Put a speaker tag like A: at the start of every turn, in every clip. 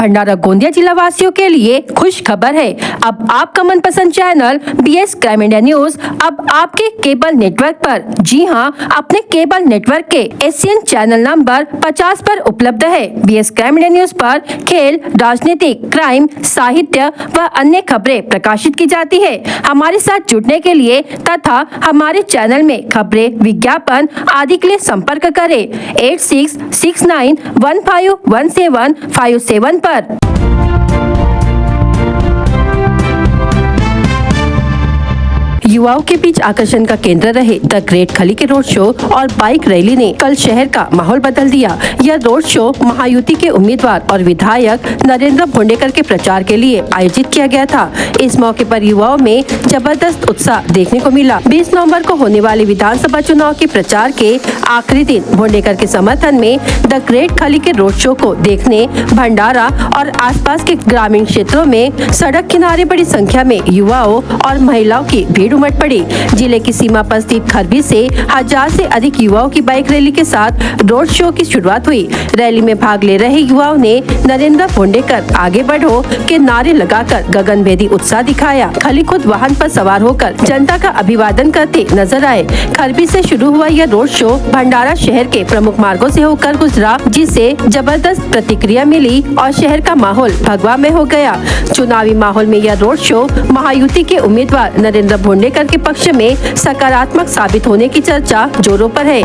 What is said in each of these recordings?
A: भंडारा गोंदिया जिला वासियों के लिए खुश खबर है। अब आपका मनपसंद channel BS crime India news अब आपके केबल नेटवर्क पर, जी हां, अपने केबल नेटवर्क के एशियन चैनल नंबर 50 पर उपलब्ध है। BS क्राइम इंडिया न्यूज पर खेल, राजनीतिक, क्राइम, साहित्य व अन्य खबरें प्रकाशित की जाती है। हमारे साथ जुड़ने के लिए तथा हमारे चैनल में खबरें, विज्ञापन आदि के लिए संपर्क करें 8669151757 पर। युवाओं के बीच आकर्षण का केंद्र रहे द ग्रेट खली के रोड शो और बाइक रैली ने कल शहर का माहौल बदल दिया। यह रोड शो महायुति के उम्मीदवार और विधायक नरेंद्र भोंडेकर के प्रचार के लिए आयोजित किया गया था। इस मौके पर युवाओं में जबरदस्त उत्साह देखने को मिला। 20 नवंबर को होने वाले विधानसभा चुनाव के प्रचार के आखिरी दिन भोंडेकर के समर्थन में द ग्रेट खली के रोड शो को देखने भंडारा और आसपास के ग्रामीण क्षेत्रों में सड़क किनारे बड़ी संख्या में युवाओं और महिलाओं की भीड़ उमड़ पड़ी। जिले की सीमा पर स्थित खरबी से 1000 से अधिक युवाओं की बाइक रैली के साथ रोड शो की शुरुआत हुई। रैली में भाग ले रहे युवाओं ने नरेंद्र भोंडेकर आगे बढ़ो के नारे लगाकर गगनभेदी उत्साह दिखाया। खली खुद वाहन पर सवार होकर जनता का अभिवादन करते नजर आए। खरबी से शुरू हुआ यह रोड शो भंडारा शहर के प्रमुख मार्गों से होकर गुजरा, जिससे जबरदस्त प्रतिक्रिया मिली और शहर का माहौल भगवा में हो गया। चुनावी माहौल में यह रोड शो महायुति के उम्मीदवार नरेंद्र भोंडेकर के पक्ष में सकारात्मक साबित होने की चर्चा जोरों पर है।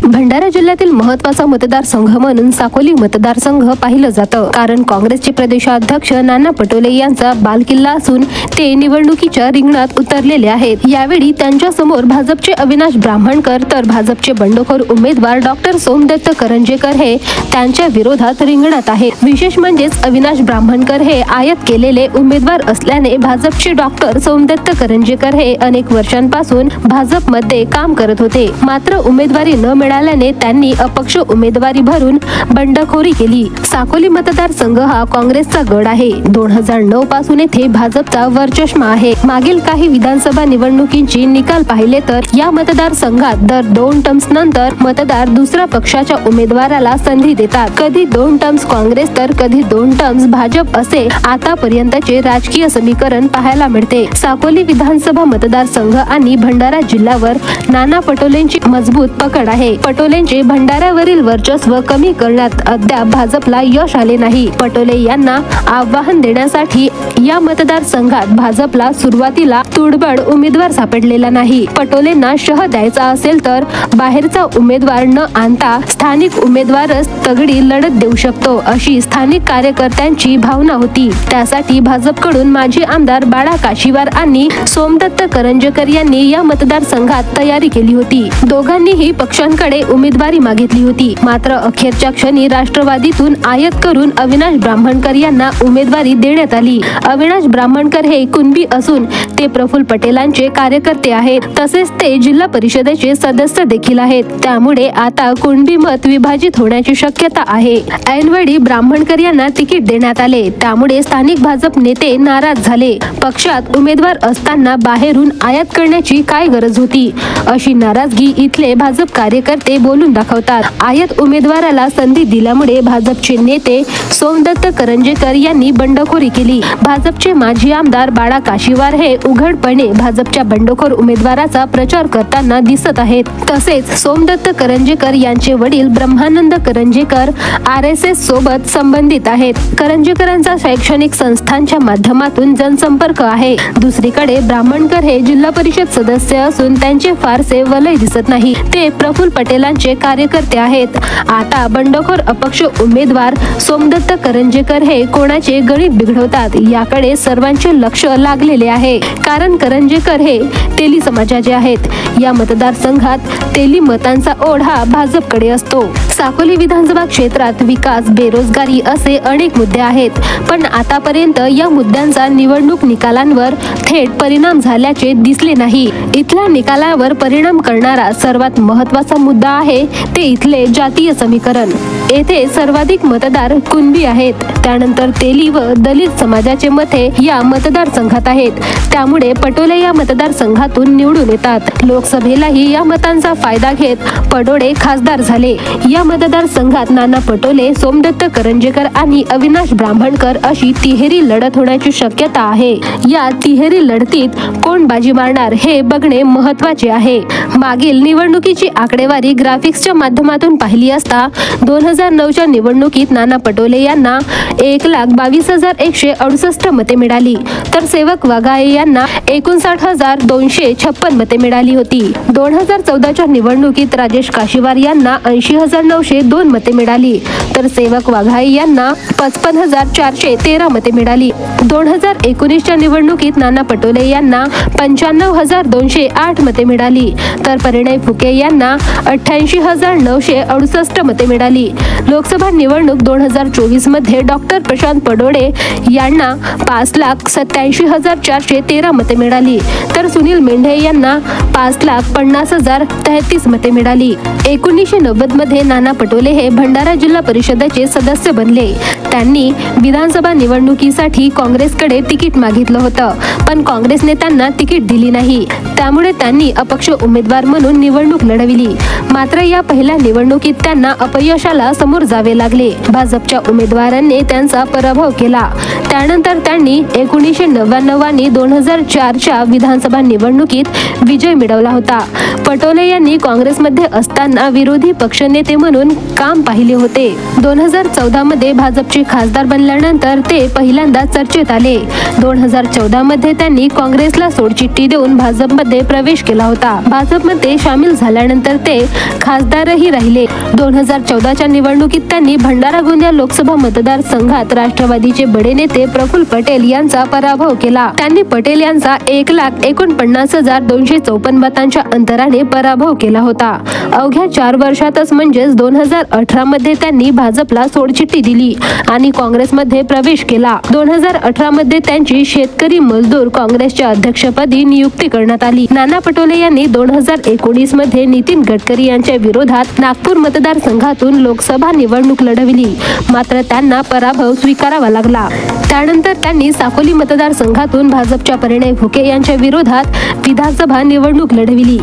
B: भंडारा जिल्ह्यातील महत्त्वाचा मतदारसंघ म्हणून साकोली मतदारसंघ पाहिलं जातं, कारण काँग्रेसचे प्रदेशाध्यक्ष नाना पटोले यांचा बालकिल्ला असून ते निवडणुकीच्या रिंगणात उतरलेले आहेत। यावेळी त्यांच्या समोर भाजपचे अविनाश ब्राह्मणकर तर भाजपचे बंडखोर उमेदवार डॉक्टर सोमदत्त करंजेकर हे त्यांच्या विरोधात रिंगणात आहेत। विशेष म्हणजेच अविनाश ब्राह्मणकर हे आयात केलेले उमेदवार असल्याने भाजपचे डॉक्टर सोमदत्त करंजेकर हे अनेक वर्षांपासून भाजपमध्ये काम करत होते, मात्र उमेदवारी न मिळाल्याने त्यांनी अपक्ष उमेदवारी भरून बंडखोरी केली। साकोली मतदारसंघ हा काँग्रेसचा गड आहे। 2009 पासून येथे भाजपचा वरचष्मा आहे। मागील काही विधानसभा निवडणुकींची निकाल पाहिले तर या मतदारसंघात दर 2 टर्म्स नंतर मतदार दुसऱ्या पक्षाच्या उमेदवाराला संधी देतात। कधी 2 टर्म्स काँग्रेस तर कधी 2 टर्म्स भाजप असे आतापर्यंतचे राजकीय समीकरण पाहायला मिळते। साकोली विधानसभा मतदारसंघ आणि भंडारा जिल्ह्यावर नाना पटोलेंची मजबूत पकड आहे। पटोलेंचे भंडाऱ्यावरील वर्चस्व कमी करण्यात अद्याप भाजपला यश आले नाही। पटोले यांना आव्हान देण्यासाठी या मतदारसंघात भाजपला सुरुवातीला तुडबड उमेदवार सापडलेला नाही। पटोलेंना शह द्यायचा असेल तर बाहेरचा उमेदवार न आणता स्थानिक उमेदवारच तगडी लढत देऊ शकतो, अशी स्थानिक कार्यकर्त्यांची भावना होती। त्यासाठी भाजपकडून माजी आमदार बाळा काशीवार आणि सोमदत्त करंजेकर यांनी या मतदारसंघात तयारी केली होती। दोघांनीही पक्षांकडे उमेदवारी मागितली होती, मात्र अखेरच्या क्षणी राष्ट्रवादीतून आयात करून अविनाश ब्राह्मणकर यांना उमेदवारी देण्यात आली। अविनाश ब्राह्मणकर हे कुणबी असून ते प्रफुल्ल पटेलांचे कार्यकर्ते आहेत, तसेच ते जिल्हा परिषदेचे सदस्य देखील आहेत। त्यामुळे आता कुणबी मत विभाजित होण्याची शक्यता आहे। ऐनवेळी ब्राह्मणकर यांना तिकीट देण्यात आले, त्यामुळे स्थानिक भाजप नेते नाराज झाले। पक्षात उमेदवार असताना बाहेरून आयात करण्याची काय गरज होती, अशी नाराजगी इथले भाजप कार्यकर्ते बोलून दाखवतात। आयात उमेदवाराला संधी दिल्यामुळे भाजपचे नेते सोमदत्त करंजेकर यांनी बंडखोरी केली। भाजपचे माजी आमदार बाळा काशीवार हे उघडपणे भाजपच्या बंडखोर उमेदवाराचा प्रचार करताना दिसत आहेत। तसेच सोमदत्त करंजेकर यांचे वडील ब्रह्मानंद करंजेकर RSS सोबत संबंधित आहेत। करंजेकरांचा शैक्षणिक संस्थांच्या माध्यमातून जनसंपर्क आहे। दुसरीकडे ब्राह्मणकर हे जिल्हा परिषद सदस्य असून त्यांचे फारसे वलय दिसत नाही, ते प्रफुल्ल पटेलांचे कार्यकर्ते आहेत। आता बंडखोर अपक्ष उमेदवार सोमदत्त करंजेकर हे कोणाचे गणित बिघडवतात याकडे सर्वांचे लक्ष लागलेले आहे, कारण करंजेकर हे तेली समाजाचे आहेत। या मतदारसंघात तेली मतांचा ओढा भाजपकडे असतो। साकोली विधानसभा क्षेत्रात विकास, बेरोजगारी असे अनेक मुद्दे आहेत, पण आतापर्यंत या मुद्द्यांचा निवडणूक निकालांवर थेट परिणाम झाल्याचे दिसले नाही. इथल्या निकालावर परिणाम करणारा सर्वात महत्त्वाचा मुद्दा आहे ते इथले जातीय समीकरण. येथे सर्वाधिक मतदार कुणबी आहेत, त्यानंतर तेली व दलित समाजाचे मते या मतदारसंघात आहेत. त्यामुळे पटोले या मतदारसंघातून निवडून येतात. लोकसभेलाही या मतांचा फायदा घेत पडोळे खासदार झाले. या मतदारसंघात नाना पटोले, सोमदत्त करंजेकर आणि अविनाश ब्राह्मणकर अशी तिहेरी लढत होण्याची शक्यता आहे. या तिहेरी लढतीत कोण बाजी मारणार हे बघणे महत्त्वाचे आहे. मागील निवडणुकीची आकडेवारी ग्राफिक्सच्या माध्यमातून पाहिली असता 2009च्या निवडणुकीत नाना पटोले यांना 1,22,168 मते मिळाली, तर सेवक वाघाळे यांना 59,256 मते मिळाली होती. 2014च्या निवडणुकीत राजेश काशीवार यांना 80,902 मते मिळाली, तर सेवक वाघाळे यांना 55,413 मते मिळाली. 2019च्या निवडणुकीत नाना पटोले यांना 95,208 मते मिळाली, तर परिणय फुके यांना 88,968 मते मिळाली. लोकसभा निवडणूक 2024 मध्ये डॉक्टर प्रशांत पडोळे यांना 5,87,413 मते मिळाली, तर सुनील मेंढे यांना 5,50,033 मते मिळाली. 1990 मध्ये नाना पटोले हे भंडारा जिल्हा परिषदेचे सदस्य बनले. त्यांनी विधानसभा निवडणुकीसाठी काँग्रेसकडे तिकीट मागितलं होतं, पण काँग्रेसने त्यांना तिकीट दिली नाही. त्यामुळे त्यांनी अपक्ष उमेदवार म्हणून निवडणूक लढविली. मात्र या पहिल्या निवडणुकीत त्यांना अपयशाला समोर जावे लागले. भाजपच्या उमेदवारांनी त्यांचा पराभव केला. त्यानंतर त्यांनी 1999 आणि 2004च्या विधानसभा निवडणुकीत विजय मिळवला होता. पटोले यांनी काँग्रेसमध्ये असताना विरोधी पक्षनेते म्हणून काम पाहिले होते. 2014 मध्ये भाजपचे खासदार बनल्यानंतर ते पहिल्यांदा चर्चेत आले. 2014 मध्ये त्यांनी काँग्रेसला सोडचिठ्ठी देऊन भाजपमध्ये प्रवेश केला होता. भाजपमध्ये सामील झाल्यानंतर ते खासदारही राहिले. 2014च्या निवडणुकीत त्यांनी भंडारा गोंदिया लोकसभा मतदारसंघात राष्ट्रवादीचे बडे नेते प्रफुल्ल पटेल यांचा पराभव केला. त्यांनी पटेल यांचा 1,49,254 मतांच्या अंतराने पराभव केला होता. अवघ्या 4 वर्षातच म्हणजेच 2018 मध्ये त्यांनी भाजपला सोडचिठ्ठी दिली आणि काँग्रेसमध्ये प्रवेश केला. 2018 मध्ये त्यांची शेतकरी मजदूर काँग्रेसच्या अध्यक्षपदी नियुक्ती करण्यात आली. नाना पटोले यांनी 2019 मध्ये नितीन गडकरी यांच्या विरोधात नागपूर मतदारसंघातून लोकसभा निवडणूक लढविली, मात्र त्यांना पराभव स्वीकारावा लागला. त्यानंतर त्यांनी साकोली मतदारसंघातून भाजपच्या परिणय फुके यांच्या विरोधात विधानसभा निवडणूक लढविली.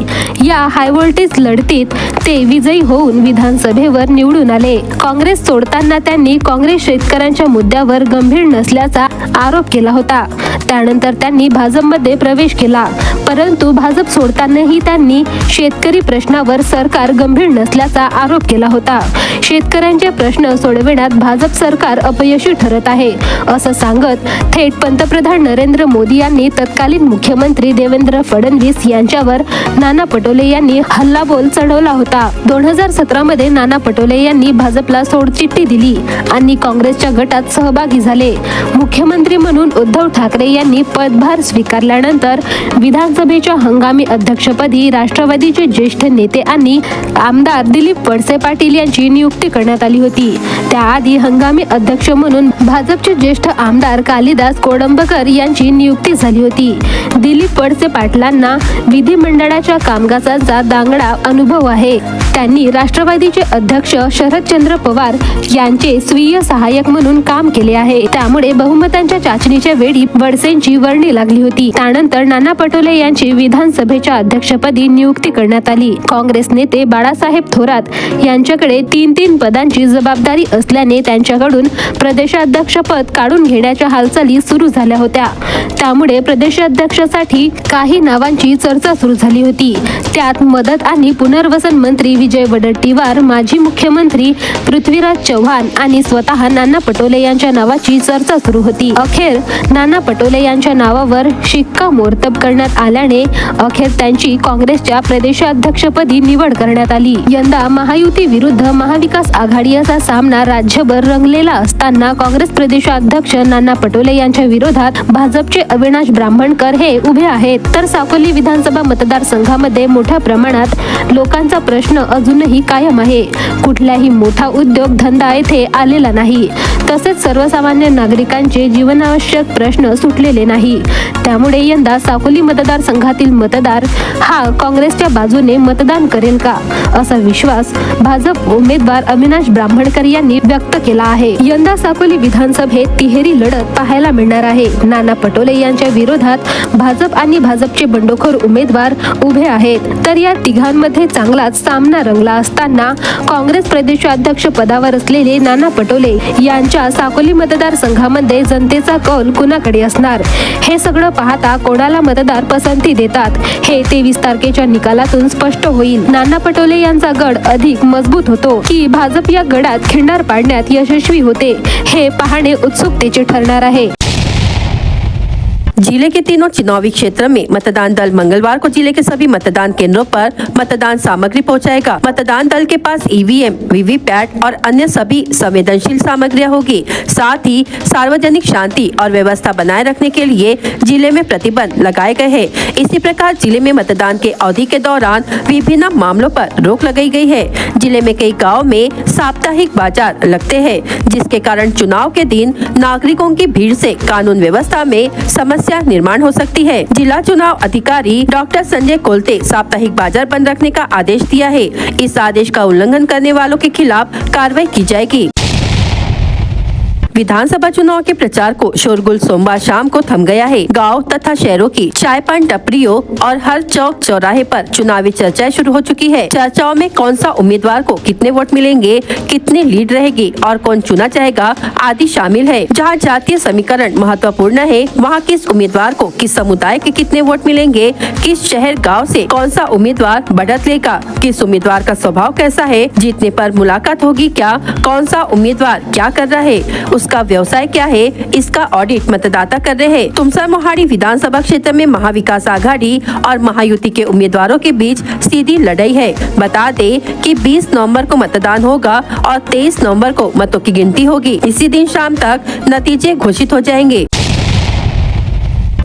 B: या हाय व्होल्टेज लढतीत ते विजयी होऊन विधानसभेवर निवडून आले. काँग्रेस सोडताना त्यांनी काँग्रेस शेतकऱ्यांच्या मुद्द्यावर गंभीर नसल्याचा आरोप केला होता. त्यानंतर त्यांनी भाजपमध्ये प्रवेश केला, परंतु भाजप सोडतानाही त्यांनी शेतकरी प्रश्नावर सरकार गंभीर नसल्याचा आरोप केला होता. शेतकऱ्यांचे प्रश्न सोडविण्यात भाजप सरकार अपयशी ठरत आहे असं सांगत थेट पंतप्रधान नरेंद्र मोदी यांनी तत्कालीन मुख्यमंत्री देवेंद्र फडणवीस यांच्यावर नाना पटोले यांनी हल्लाबोल चढवला होता. 2017 मध्ये नाना पटोले यांनी भाजपला सोडचिठ्ठी दिली आणि काँग्रेसच्या गटात सहभागी झाले. मुख्यमंत्री म्हणून उद्धव ठाकरे यांनी पदभार स्वीकारल्यानंतर विधानसभेच्या हंगामी अध्यक्षपदी राष्ट्रवादीचे ज्येष्ठ नेते आणि आमदार दिलीप वळसे पाटील यांची नियुक्ती करण्यात आली होती. त्याआधी हंगामी अध्यक्ष म्हणून भाजपचे ज्येष्ठ आमदार कालिदास कोडंबकर यांची नियुक्ती झाली होती. दिलीप वळसे पाटलांना विधिमंडळाच्या कामकाजाचा दांगडा अनुभव आहे. त्यांनी राष्ट्रवादीचे अध्यक्ष शरदचंद्र पवार यांचे स्वीय सहाय्यक म्हणून काम केले आहे. त्यामुळे बहुमतांच्या चाचणीच्या वेळी वळसेंची वर्णी लागली होती. त्यानंतर नाना पटोले यांची विधानसभेच्या अध्यक्षपदी नियुक्ती करण्यात आली. काँग्रेस नेते बाळासाहेब थोरात यांच्याकडे 3 पदांची जबाबदारी असल्याने त्यांच्याकडून प्रदेशाध्यक्षपद काढून घेण्याच्या हालचाली सुरू झाल्या होत्या. त्यामुळे प्रदेशाध्यक्षासाठी काही नावांची चर्चा सुरू झाली होती. त्यात मदत आणि पुनर्वसन मंत्री विजय वडेट्टीवार, माजी मुख्यमंत्री पृथ्वीराज चव्हाण आणि स्वतः नाना पटोले यांच्या नावाची चर्चा सुरू होती. अखेर नाना पटोले यांच्या नावावर शिक्कामोर्तब करण्यात आल्या झाल्याने अखेर त्यांची काँग्रेसच्या प्रदेशाध्यक्षपदी निवड करण्यात आली. यंदा महायुती विरुद्ध महाविकास आघाडी असा सामना राज्यभर रंगलेला असताना काँग्रेस प्रदेशाध्यक्ष नाना पटोले यांच्या विरोधात भाजपचे अविनाश ब्राह्मणकर हे उभे आहेत. तर साकोली विधानसभा मतदारसंघामध्ये मोठ्या प्रमाणात लोकांचा प्रश्न अजूनही कायम आहे. कुठलाही मोठा उद्योग धंदा येथे आलेला नाही. तसेच सर्वसामान्य नागरिकांचे जीवनावश्यक प्रश्न सुटलेले नाही. त्यामुळे यंदा साकोली मतदारसंघातील मतदार हा काँग्रेसच्या बाजूने मतदान करेल का, असा विश्वास भाजप उमेदवार अविनाश ब्राह्मणकर यांनी व्यक्त केला आहे. यंदा साकोली विधानसभेत तिहेरी लढत पाहायला मिळणार आहे. नाना पटोले यांच्या विरोधात भाजप आणि भाजपचे बंडखोर उमेदवार उभे आहेत. तर या तिघांमध्ये चांगलाच सामना रंगला असताना काँग्रेस प्रदेशाध्यक्ष पदावर असलेले नाना पटोले यांच्या साकोली मतदारसंघामध्ये जनतेचा कौल कुणाकडे असणार, हे सगळं पाहता कोणाला मतदार पसंती देतात हे 23 तारखेच्या निकालातून स्पष्ट होईल. नाना पटोले यांचा गड अधिक मजबूत होतो की भाजप या गडात खिंडार पाडण्यात यशस्वी होते, हे पाहणे उत्सुकतेचे ठरणार आहे.
A: जिले के तीनों चुनावी क्षेत्र में मतदान दल मंगलवार को जिले के सभी मतदान केंद्रों पर मतदान सामग्री पहुंचाएगा। मतदान दल के पास ईवीएम, वीवीपैट और अन्य सभी संवेदनशील सामग्रियां होगी। साथ ही सार्वजनिक शांति और व्यवस्था बनाए रखने के लिए जिले में प्रतिबंध लगाए गए हैं। इसी प्रकार जिले में मतदान के अवधि के दौरान विभिन्न मामलों पर रोक लगाई गई है। जिले में कई गाँव में साप्ताहिक बाजार लगते हैं, जिसके कारण चुनाव के दिन नागरिकों की भीड़ से कानून व्यवस्था में समस्या निर्माण हो सकती है। जिला चुनाव अधिकारी डॉक्टर संजय कोलते साप्ताहिक बाजार बंद रखने का आदेश दिया है। इस आदेश का उल्लंघन करने वालों के खिलाफ कार्रवाई की जाएगी। विधानसभा चुनाव के प्रचार को शोरगुल सोमवार शाम को थम गया है। गांव तथा शहरों की चाय पान टपरियों और हर चौक चौराहे पर चुनावी चर्चाएं शुरू हो चुकी है। चर्चाओं में कौन सा उम्मीदवार को कितने वोट मिलेंगे, कितनी लीड रहेगी और कौन चुना जाएगा आदि शामिल है। जहां जातीय समीकरण महत्वपूर्ण है, वहां किस उम्मीदवार को किस समुदाय के कितने वोट मिलेंगे, किस शहर गाँव से कौन सा उम्मीदवार बढ़त लेगा, किस उम्मीदवार का स्वभाव कैसा है, जीतने पर मुलाकात होगी क्या, कौन सा उम्मीदवार क्या कर रहा है, उसका व्यवसाय क्या है, इसका ऑडिट मतदाता कर रहे हैं। तुमसर मोहाड़ी विधानसभा क्षेत्र में महाविकास आघाड़ी और महायुति के उम्मीदवारों के बीच सीधी लड़ाई है। बता दें कि 20 नवंबर को मतदान होगा और 23 नवंबर को मतों की गिनती होगी। इसी दिन शाम तक नतीजे घोषित हो जाएंगे।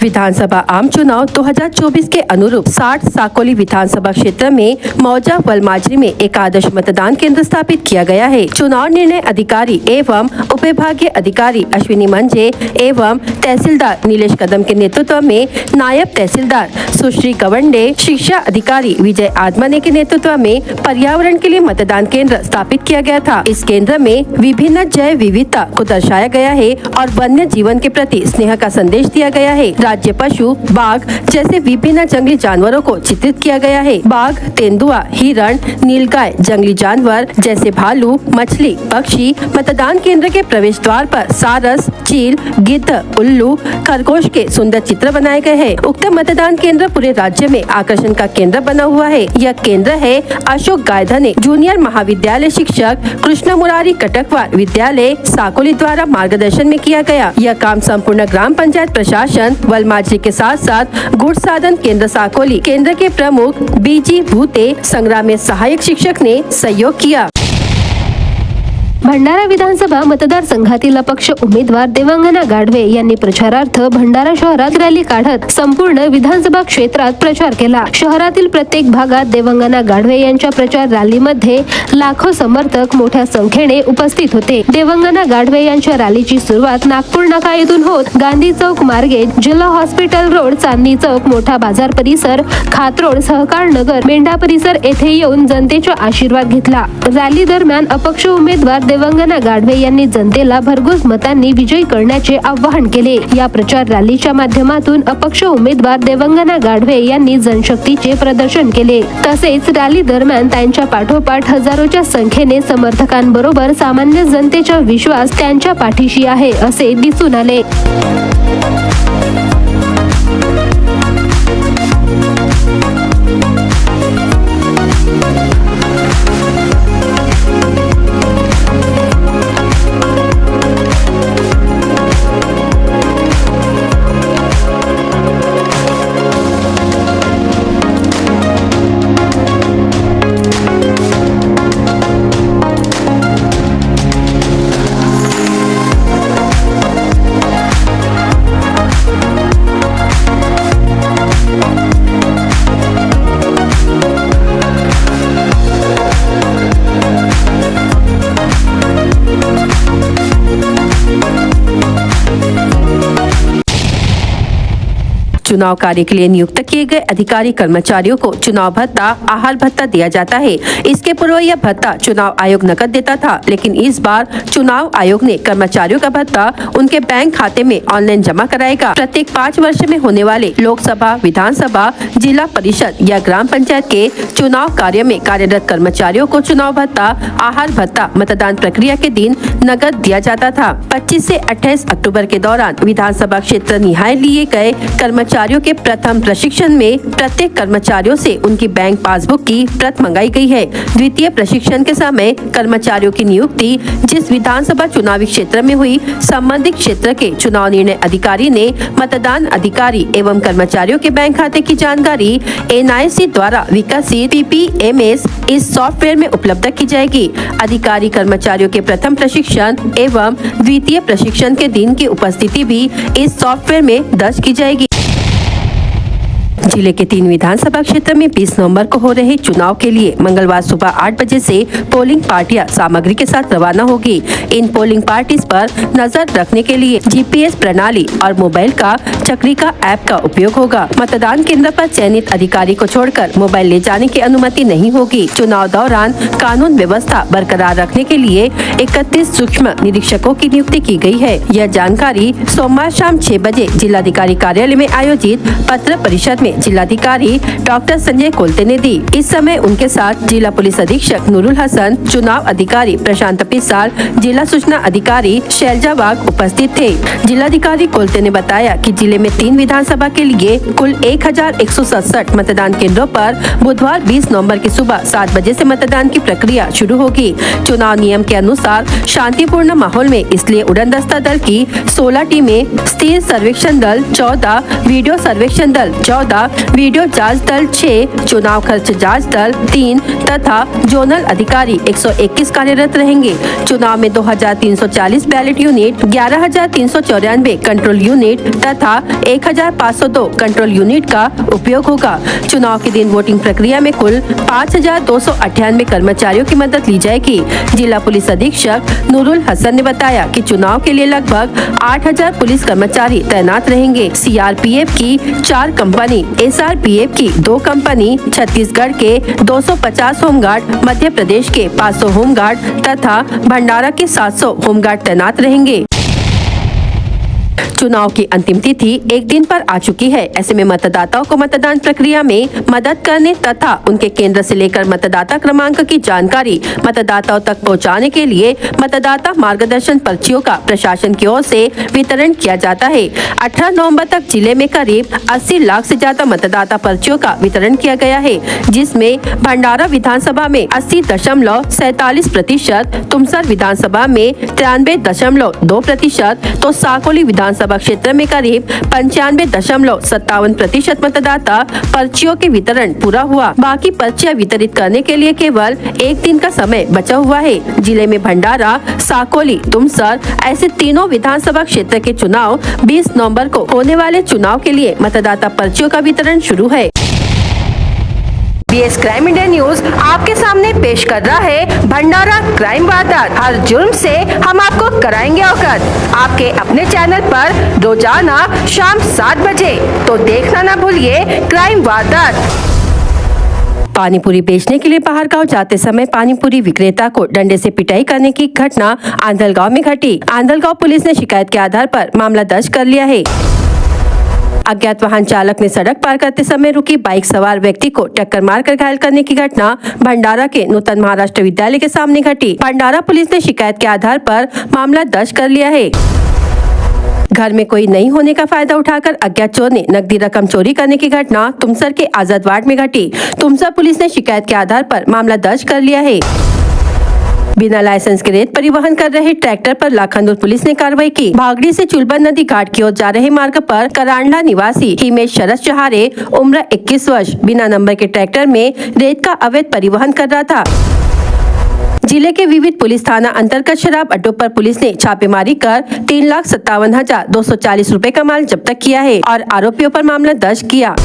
A: विधानसभा आम चुनाव 2024 के अनुरूप 60 साकोली विधानसभा क्षेत्र में मौजा वलमाजरी में एक आदर्श मतदान केंद्र स्थापित किया गया है। चुनाव निर्णय अधिकारी एवं उपविभागीय अधिकारी अश्विनी मंजे एवं तहसीलदार नीलेश कदम के नेतृत्व में नायब तहसीलदार सुश्री गवंडे, शिक्षा अधिकारी विजय आदमने के नेतृत्व में पर्यावरण के लिए मतदान केंद्र स्थापित किया गया था। इस केंद्र में विभिन्न जैव विविधता को दर्शाया गया है और वन्य जीवन के प्रति स्नेह का संदेश दिया गया है। राज्य पशु, बाघ जैसे विभिन्न जंगली जानवरों को चित्रित किया गया है। बाघ, तेंदुआ, हिरण, नीलगाय, जंगली जानवर जैसे भालू, मछली, पक्षी मतदान केंद्र के प्रवेश द्वार पर सारस, चील, गिद्ध, उल्लू, खरगोश के सुंदर चित्र बनाए गए हैं। उक्त मतदान केंद्र पूरे राज्य में आकर्षण का केंद्र बना हुआ है। यह केंद्र है अशोक गायधने जूनियर महाविद्यालय शिक्षक कृष्ण मुरारी कटकवार विद्यालय साकोली द्वारा मार्गदर्शन में किया गया। यह काम संपूर्ण ग्राम पंचायत प्रशासन वलमाजरी के साथ साथ गुड़ साधन केंद्र साकोली केंद्र के प्रमुख बीजी भूते संग्राम में सहायक शिक्षक ने सहयोग किया।
B: भंडारा विधानसभा मतदारसंघातील अपक्ष उमेदवार देवांगना गाढवे यांनी प्रचारार्थ भंडारा शहरात रॅली काढत संपूर्ण विधानसभा क्षेत्रात प्रचार केला। शहरातील प्रत्येक भागात देवांगना गाढवे यांच्या प्रचार रॅलीमध्ये लाखो समर्थक मोठ्या संख्येने उपस्थित होते। देवांगना गाढवे यांच्या रॅलीची सुरुवात नागपूर नाका येथून होत गांधी चौक मार्गे जिल्हा हॉस्पिटल रोड, चांदणी चौक, मोठा बाजार परिसर, खातरोड, सहकार नगर, मेंढा परिसर येथे येऊन जनतेचा आशीर्वाद घेतला। रॅली दरम्यान अपक्ष उमेदवार देवांगना गाढवे यांनी जनतेला भरघोस मतांनी विजयी करण्याचे आवाहन केले। या प्रचार रॅलीच्या माध्यमातून अपक्ष उमेदवार देवांगना गाढवे यांनी जनशक्तीचे प्रदर्शन केले। तसेच रॅली दरम्यान त्यांच्या पाठोपाठ हजारोच्या संख्येने समर्थकांबरोबर सामान्य जनतेचा विश्वास त्यांच्या पाठीशी आहे असे दिसून आले।
A: चुनाव कार्य के लिए नियुक्त किए गए अधिकारी कर्मचारियों को चुनाव भत्ता, आहार भत्ता दिया जाता है। इसके पूर्व यह भत्ता चुनाव आयोग नकद देता था, लेकिन इस बार चुनाव आयोग ने कर्मचारियों का भत्ता उनके बैंक खाते में ऑनलाइन जमा कराएगा। प्रत्येक 5 वर्ष में होने वाले लोकसभा, विधानसभा, जिला परिषद या ग्राम पंचायत के चुनाव कार्य में कार्यरत कर्मचारियों को चुनाव भत्ता, आहार भत्ता मतदान प्रक्रिया के दिन नकद दिया जाता था। 25 से 28 अक्टूबर के दौरान विधानसभा क्षेत्र निहाय लिए गए कर्मचारियों के प्रथम प्रशिक्षण में प्रत्येक कर्मचारियों से उनकी बैंक पासबुक की प्रत मंगाई गई है। द्वितीय प्रशिक्षण के समय कर्मचारियों की नियुक्ति जिस विधानसभा चुनावी क्षेत्र में हुई, संबंधित क्षेत्र के चुनाव निर्णय अधिकारी ने मतदान अधिकारी एवं कर्मचारियों के बैंक खाते की जानकारी NIC द्वारा विकसित PPMS इस सॉफ्टवेयर में उपलब्ध की जाएगी। अधिकारी कर्मचारियों के प्रथम प्रशिक्षण एवं द्वितीय प्रशिक्षण के दिन की उपस्थिति भी इस सॉफ्टवेयर में दर्ज की जाएगी। जिले के 3 विधानसभा क्षेत्र में 20 नवंबर को हो रहे चुनाव के लिए मंगलवार सुबह 8 बजे से पोलिंग पार्टियां सामग्री के साथ रवाना होगी। इन पोलिंग पार्टीज पर नजर रखने के लिए GPS प्रणाली और मोबाइल का चक्रिका ऐप का उपयोग होगा। मतदान केंद्र पर चयनित अधिकारी को छोड़कर मोबाइल ले जाने की अनुमति नहीं होगी। चुनाव दौरान कानून व्यवस्था बरकरार रखने के लिए 31 सूक्ष्म निरीक्षकों की नियुक्ति की गई है। यह जानकारी सोमवार शाम 6 बजे जिलाधिकारी कार्यालय में आयोजित पत्र परिषद में जिलाधिकारी डॉक्टर संजय कोलते ने दी। इस समय उनके साथ जिला पुलिस अधीक्षक नूरुल हसन, चुनाव अधिकारी प्रशांत पिसाल, जिला सूचना अधिकारी शैलजा वाघ उपस्थित थे। जिलाधिकारी कोलते ने बताया कि जिले में 3 विधानसभा के लिए कुल 1167 मतदान केंद्रों पर बुधवार 20 नवंबर की सुबह 7 बजे से मतदान की प्रक्रिया शुरू होगी। चुनाव नियम के अनुसार शांतिपूर्ण माहौल में, इसलिए उड़न दस्ता दल की 16 टीमें, स्थिर सर्वेक्षण दल 14, वीडियो सर्वेक्षण दल 14, वीडियो जांच दल 6, चुनाव खर्च जांच दल 3 तथा जोनल अधिकारी 121 कार्यरत रहेंगे। चुनाव में 2340 बैलेट यूनिट, 11394 कंट्रोल यूनिट तथा 1502 कंट्रोल यूनिट का उपयोग होगा। चुनाव के दिन वोटिंग प्रक्रिया में कुल 5298 कर्मचारियों की मदद ली जाएगी। जिला पुलिस अधीक्षक नूरुल हसन ने बताया कि चुनाव के लिए लगभग 8000 पुलिस कर्मचारी तैनात रहेंगे। CRPF की 4 कंपनी, SRPF की 2 कंपनी, छत्तीसगढ़ के 250 होमगार्ड, मध्य प्रदेश के 500 होमगार्ड तथा भंडारा के 700 होमगार्ड तैनात रहेंगे। चुनाव की अंतिम तिथि एक दिन पर आ चुकी है। ऐसे में मतदाताओं को मतदान प्रक्रिया में मदद करने तथा उनके केंद्र से लेकर मतदाता क्रमांक की जानकारी मतदाताओं तक पहुंचाने के लिए मतदाता मार्गदर्शन पर्चियों का प्रशासन की ओर से वितरण किया जाता है। 18 नवंबर तक जिले में करीब 80 लाख से ज्यादा मतदाता पर्चियों का वितरण किया गया है, जिसमें भंडारा विधानसभा में 80.47%, तुमसर विधानसभा में 93.2%, तो साकोली विधानसभा क्षेत्र में करीब 95.57% मतदाता पर्चियों के वितरण पूरा हुआ। बाकी पर्चियां वितरित करने के लिए केवल एक दिन का समय बचा हुआ है। जिले में भंडारा, साकोली, तुमसर ऐसे तीनों विधानसभा क्षेत्र के चुनाव 20 नवंबर को होने वाले चुनाव के लिए मतदाता पर्चियों का वितरण शुरू है। BS क्राइम इंडिया न्यूज आपके सामने पेश कर रहा है भंडारा क्राइम वारदात। हर जुर्म से हम आपको कराएंगे अवगत, आपके अपने चैनल पर रोजाना शाम 7 बजे। तो देखना ना भूलिए क्राइम वारदात। पानीपुरी बेचने के लिए बाहर गांव जाते समय पानीपुरी विक्रेता को डंडे से पिटाई करने की घटना आंधलगांव में घटी। आंधलगांव पुलिस ने शिकायत के आधार पर मामला दर्ज कर लिया है। अज्ञात वाहन चालक ने सड़क पार करते समय रुकी बाइक सवार व्यक्ति को टक्कर मारकर घायल करने की घटना भंडारा के नूतन महाराष्ट्र विद्यालय के सामने घटी। भंडारा पुलिस ने शिकायत के आधार पर मामला दर्ज कर लिया है। घर में कोई नहीं होने का फायदा उठाकर अज्ञात चोर ने नकदी रकम चोरी करने की घटना तुमसर के आजाद वार्ड में घटी। तुमसर पुलिस ने शिकायत के आधार पर मामला दर्ज कर लिया है। बिना लाइसेंस के रेत परिवहन कर रहे ट्रैक्टर पर लाखनदुर पुलिस ने कार्रवाई की। भागड़ी से चुलबन नदी घाट की ओर जा रहे मार्ग पर करांडा निवासी हिमेश शरद चहारे उम्र 21 वर्ष बिना नंबर के ट्रैक्टर में रेत का अवैध परिवहन कर रहा था। जिले के विविध पुलिस थाना अंतर्गत शराब अड्डों पर पुलिस ने छापेमारी कर 3,57,240 रुपए का माल जब्त किया है और आरोपियों पर मामला दर्ज किया।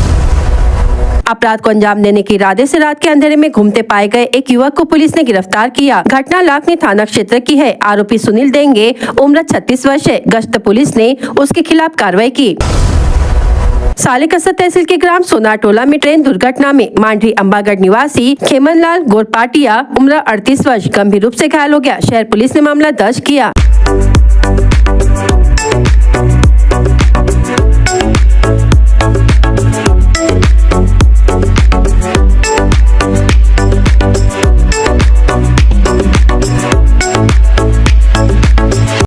A: अपराध को अंजाम देने के इरादे से रात के अंधेरे में घूमते पाए गए एक युवक को पुलिस ने गिरफ्तार किया। घटना लाखनी थाना क्षेत्र की है। आरोपी सुनील देंगे उम्र 36 वर्ष है। गश्त पुलिस ने उसके खिलाफ कार्रवाई की। सालेकसा तहसील के ग्राम सोनाटोला में ट्रेन दुर्घटना में मांडरी अंबागढ़ निवासी खेमनलाल गोरपाटिया उम्र 38 वर्ष गंभीर रूप से घायल हो गया। शहर पुलिस ने मामला दर्ज किया।